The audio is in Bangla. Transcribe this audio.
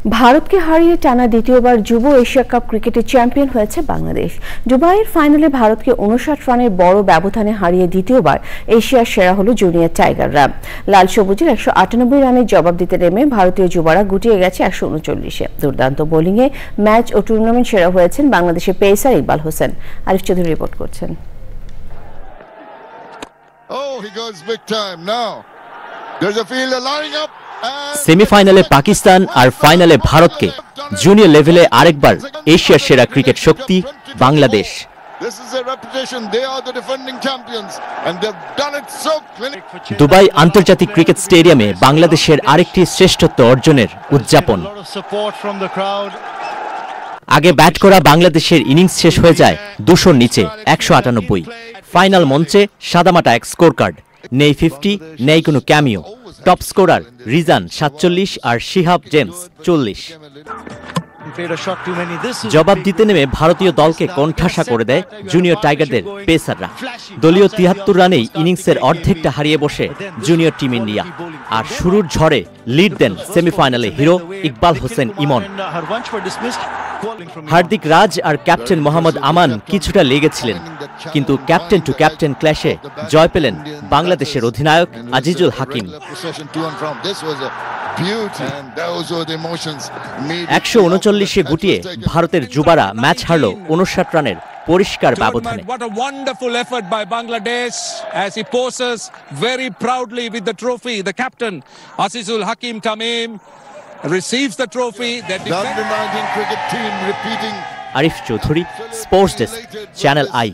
ভারতকে হারিয়ে টানা দ্বিতীয়বার যুব এশিয়া কাপ ক্রিকেটে চ্যাম্পিয়ন হয়েছে বাংলাদেশ। দুবাইয়ের ফাইনালে ভারতকে ৫৯ রানের বড় ব্যবধানে হারিয়ে দ্বিতীয়বার এশিয়ার সেরা হলো জুনিয়র টাইগাররা। লাল সবুজের ১৯৮ রানের জবাব দিতে নেমে ভারতীয় যুবারা গুটিয়ে গেছে ১৩৯-এ। দুর্দান্ত বোলিংয়ে ম্যাচ ও টুর্নামেন্ট সেরা হয়েছেন বাংলাদেশের পেসার ইকবাল হোসেন। আরিফ চৌধুরী রিপোর্ট করছেন। সেমিফাইনালে পাকিস্তান আর ফাইনালে ভারতকে জুনিয়র লেভেলে আরেকবার এশিয়ার সেরা ক্রিকেট শক্তি বাংলাদেশ। দুবাই আন্তর্জাতিক ক্রিকেট স্টেডিয়ামে বাংলাদেশের আরেকটি শ্রেষ্ঠত্ব অর্জনের উদযাপন। আগে ব্যাট করা বাংলাদেশের ইনিংস শেষ হয়ে যায় ২০০-র নিচে ১৯৮। ফাইনাল মঞ্চে সাদামাটা এক স্কোর কার্ড, নেই 50, নেই কোনো ক্যামিও। টপ স্কোরার রিজান ৪৭ আর শিহাব জেমস ৪০। জবাব দিতে নেমে ভারতীয় দলকে কোণঠাসা করে দেয় জুনিয়র টাইগারদের পেসাররা। দলীয় ৭৩ রানেই ইনিংসের অর্ধেকটা হারিয়ে বসে জুনিয়র টিম ইন্ডিয়া। আর শুরুর ঝড়ে লিড দেন সেমিফাইনালে হিরো ইকবাল হোসেন ইমন। হার্দিক রাজ আর ক্যাপ্টেন মোহাম্মদ আমান কিছুটা লেগেছিলেন, কিন্তু ক্যাপ্টেন টু ক্যাপ্টেন ক্ল্যাশে জয় পেলেন বাংলাদেশের অধিনায়ক আজিজুল হাকিম। ১৩৯-এ গুটিয়ে ভারতের যুবারা ম্যাচ হারল ৫৯ রানের পরিষ্কার ব্যবধানে। Arif Chowdhury, sports desk, channel I.